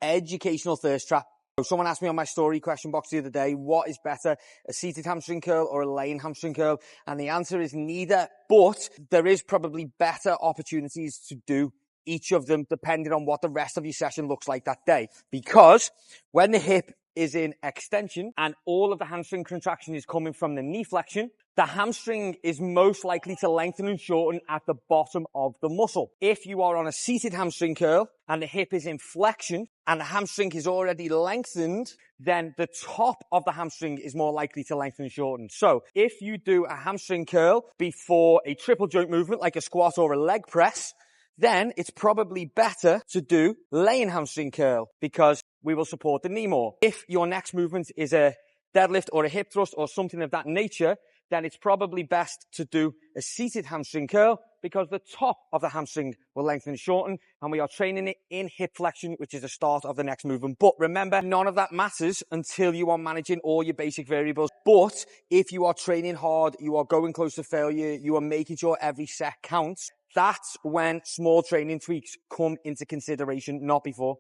educational thirst trap. So someone asked me on my story question box the other day, what is better, a seated hamstring curl or a laying hamstring curl? And the answer is neither, but there is probably better opportunities to do each of them depending on what the rest of your session looks like that day. Because when the hip is in extension and all of the hamstring contraction is coming from the knee flexion, the hamstring is most likely to lengthen and shorten at the bottom of the muscle. If you are on a seated hamstring curl and the hip is in flexion and the hamstring is already lengthened, then the top of the hamstring is more likely to lengthen and shorten. So if you do a hamstring curl before a triple joint movement like a squat or a leg press, then it's probably better to do laying hamstring curl because we will support the knee more. If your next movement is a deadlift or a hip thrust or something of that nature, then it's probably best to do a seated hamstring curl because the top of the hamstring will lengthen and shorten, and we are training it in hip flexion, which is the start of the next movement. But remember, none of that matters until you are managing all your basic variables. But if you are training hard, you are going close to failure, you are making sure every set counts, that's when small training tweaks come into consideration, not before.